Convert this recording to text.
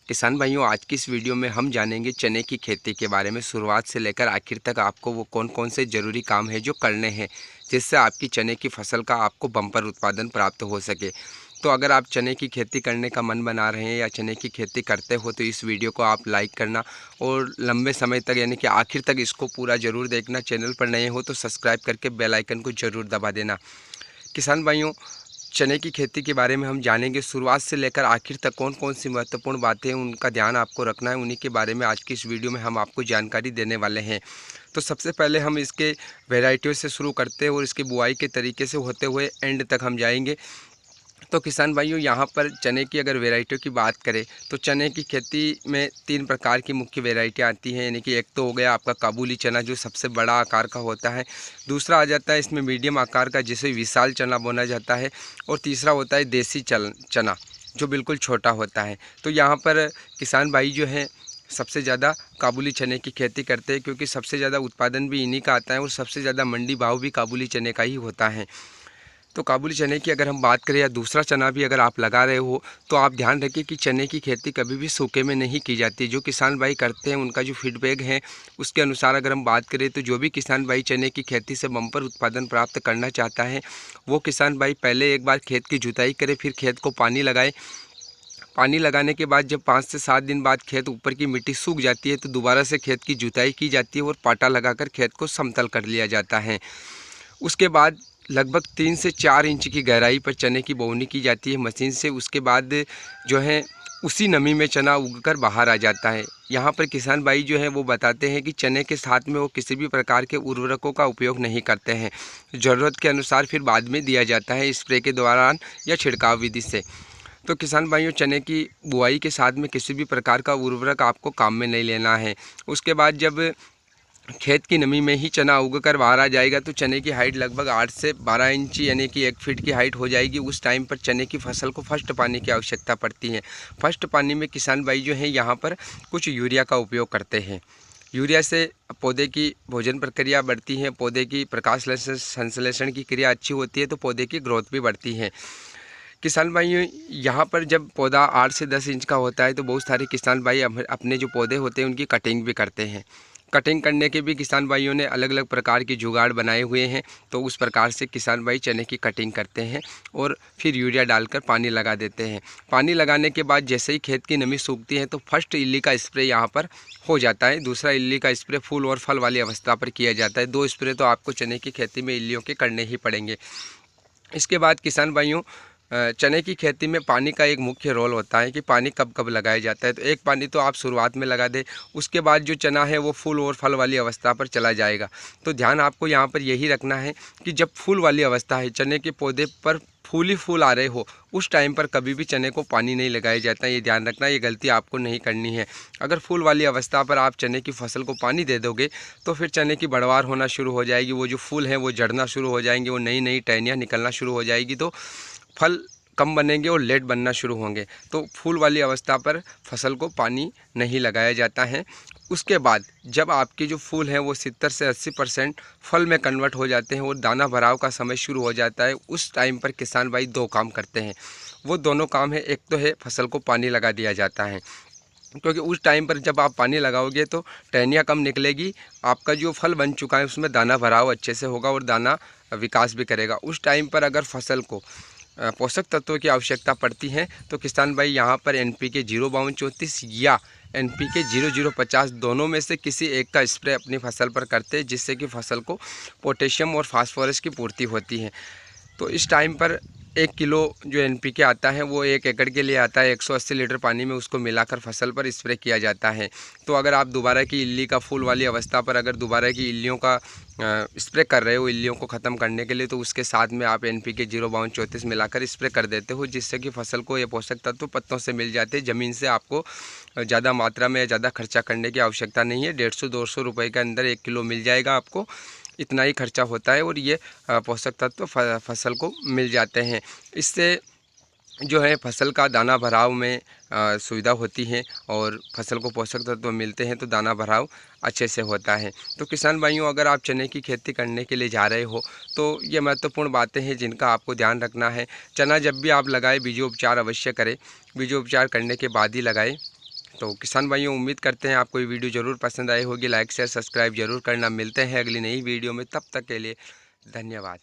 किसान भाइयों, आज की इस वीडियो में हम जानेंगे चने की खेती के बारे में। शुरुआत से लेकर आखिर तक आपको वो कौन कौन से ज़रूरी काम है जो करने हैं, जिससे आपकी चने की फसल का आपको बम्पर उत्पादन प्राप्त हो सके। तो अगर आप चने की खेती करने का मन बना रहे हैं या चने की खेती करते हो तो इस वीडियो को आप लाइक करना और लंबे समय तक यानी कि आखिर तक इसको पूरा ज़रूर देखना। चैनल पर नए हो तो सब्सक्राइब करके बेल आइकन को ज़रूर दबा देना। किसान भाइयों, चने की खेती के बारे में हम जानेंगे। शुरुआत से लेकर आखिर तक कौन कौन सी महत्वपूर्ण बातें हैं उनका ध्यान आपको रखना है, उन्हीं के बारे में आज की इस वीडियो में हम आपको जानकारी देने वाले हैं। तो सबसे पहले हम इसके वैरायटियों से शुरू करते हैं और इसकी बुआई के तरीके से होते हुए एंड तक हम जाएंगे। तो किसान भाइयों, यहाँ पर चने की अगर वैरायटियों की बात करें तो चने की खेती में 3 प्रकार की मुख्य वैरायटियाँ आती हैं। यानी कि एक तो हो गया आपका काबुली चना, जो सबसे बड़ा आकार का होता है। दूसरा आ जाता है इसमें मीडियम आकार का, जिसे विशाल चना बोला जाता है। और तीसरा होता है देसी चना, जो बिल्कुल छोटा होता है। तो यहाँ पर किसान भाई जो हैं सबसे ज़्यादा काबुली चने की खेती करते हैं, क्योंकि सबसे ज़्यादा उत्पादन भी इन्हीं का आता है और सबसे ज़्यादा मंडी भाव भी काबुली चने का ही होता है। तो काबुली चने की अगर हम बात करें या दूसरा चना भी अगर आप लगा रहे हो तो आप ध्यान रखिए कि चने की खेती कभी भी सूखे में नहीं की जाती। जो किसान भाई करते हैं उनका जो फीडबैक है उसके अनुसार अगर हम बात करें तो जो भी किसान भाई चने की खेती से बम्पर उत्पादन प्राप्त करना चाहता है वो किसान भाई पहले एक बार खेत की जुताई करे, फिर खेत को पानी लगाए। पानी लगाने के बाद जब 5 से 7 दिन बाद खेत ऊपर की मिट्टी सूख जाती है तो दोबारा से खेत की जुताई की जाती है और पाटा लगाकर खेत को समतल कर लिया जाता है। उसके बाद लगभग 3 से 4 इंच की गहराई पर चने की बोवनी की जाती है मशीन से। उसके बाद जो है उसी नमी में चना उगकर बाहर आ जाता है। यहाँ पर किसान भाई जो है वो बताते हैं कि चने के साथ में वो किसी भी प्रकार के उर्वरकों का उपयोग नहीं करते हैं। ज़रूरत के अनुसार फिर बाद में दिया जाता है स्प्रे के दौरान या छिड़काव विधि से। तो किसान भाइयों, चने की बुआई के साथ में किसी भी प्रकार का उर्वरक आपको काम में नहीं लेना है। उसके बाद जब खेत की नमी में ही चना उग कर बाहर आ जाएगा तो चने की हाइट लगभग 8 से 12 इंच यानी कि 1 फीट की हाइट हो जाएगी। उस टाइम पर चने की फसल को फर्स्ट पानी की आवश्यकता पड़ती है। फर्स्ट पानी में किसान भाई जो है यहाँ पर कुछ यूरिया का उपयोग करते हैं। यूरिया से पौधे की भोजन प्रक्रिया बढ़ती है, पौधे की प्रकाश संश्लेषण की क्रिया अच्छी होती है, तो पौधे की ग्रोथ भी बढ़ती है। किसान भाइयों, यहाँ पर जब पौधा 8 से 10 इंच का होता है तो बहुत सारे किसान भाई अपने जो पौधे होते हैं उनकी कटिंग भी करते हैं। कटिंग करने के भी किसान भाइयों ने अलग अलग प्रकार के जुगाड़ बनाए हुए हैं। तो उस प्रकार से किसान भाई चने की कटिंग करते हैं और फिर यूरिया डालकर पानी लगा देते हैं। पानी लगाने के बाद जैसे ही खेत की नमी सूखती है तो फर्स्ट इल्ली का स्प्रे यहाँ पर हो जाता है। दूसरा इल्ली का स्प्रे फूल और फल वाली अवस्था पर किया जाता है। 2 स्प्रे तो आपको चने की खेती में इल्लियों के करने ही पड़ेंगे। इसके बाद किसान भाइयों, चने की खेती में पानी का एक मुख्य रोल होता है कि पानी कब कब लगाया जाता है। तो एक पानी तो आप शुरुआत में लगा दें, उसके बाद जो चना है वो फूल और फल वाली अवस्था पर चला जाएगा। तो ध्यान आपको यहाँ पर यही रखना है कि जब फूल वाली अवस्था है, चने के पौधे पर फूल ही फूल आ रहे हो, उस टाइम पर कभी भी चने को पानी नहीं लगाया जाता है। ये ध्यान रखना, ये गलती आपको नहीं करनी है। अगर फूल वाली अवस्था पर आप चने की फसल को पानी दे दोगे तो फिर चने की बढ़वार होना शुरू हो जाएगी, वो जो फूल हैं वो जड़ना शुरू हो जाएंगे, वो नई नई टहनियाँ निकलना शुरू हो जाएगी, तो फल कम बनेंगे और लेट बनना शुरू होंगे। तो फूल वाली अवस्था पर फसल को पानी नहीं लगाया जाता है। उसके बाद जब आपके जो फूल हैं वो 70 से 80% फल में कन्वर्ट हो जाते हैं और दाना भराव का समय शुरू हो जाता है, उस टाइम पर किसान भाई 2 काम करते हैं। वो दोनों काम है, एक तो है फसल को पानी लगा दिया जाता है, क्योंकि उस टाइम पर जब आप पानी लगाओगे तो टहनियाँ कम निकलेगी, आपका जो फल बन चुका है उसमें दाना भराव अच्छे से होगा और दाना विकास भी करेगा। उस टाइम पर अगर फसल को पोषक तत्वों की आवश्यकता पड़ती है तो किसान भाई यहाँ पर NPK 05234 या NPK 0050 दोनों में से किसी एक का स्प्रे अपनी फसल पर करते हैं, जिससे कि फसल को पोटेशियम और फास्फोरस की पूर्ति होती है। तो इस टाइम पर 1 किलो जो NPK आता है वो 1 एकड़ के लिए आता है। 180 लीटर पानी में उसको मिलाकर फसल पर स्प्रे किया जाता है। तो अगर आप दोबारा की इल्ली का फूल वाली अवस्था पर अगर दोबारा की इल्लियों का स्प्रे कर रहे हो, इल्लियों को ख़त्म करने के लिए, तो उसके साथ में आप NPK 05234 मिलाकर स्प्रे कर देते हो, जिससे कि फसल को ये पोषक तत्व पत्तों से मिल जाते हैं। ज़मीन से आपको ज़्यादा मात्रा में ज़्यादा खर्चा करने की आवश्यकता नहीं है। 150-200 रुपये के अंदर 1 किलो मिल जाएगा आपको, इतना ही खर्चा होता है और ये पोषक तत्व फसल को मिल जाते हैं। इससे जो है फसल का दाना भराव में सुविधा होती है और फसल को पोषक तत्व मिलते हैं तो दाना भराव अच्छे से होता है। तो किसान भाइयों, अगर आप चने की खेती करने के लिए जा रहे हो तो ये महत्वपूर्ण बातें हैं जिनका आपको ध्यान रखना है। चना जब भी आप लगाएं बीजोपचार अवश्य करें, बीजोपचार करने के बाद ही लगाएं। तो किसान भाइयों, उम्मीद करते हैं आपको ये वीडियो ज़रूर पसंद आई होगी। लाइक शेयर सब्सक्राइब जरूर करना। मिलते हैं अगली नई वीडियो में, तब तक के लिए धन्यवाद।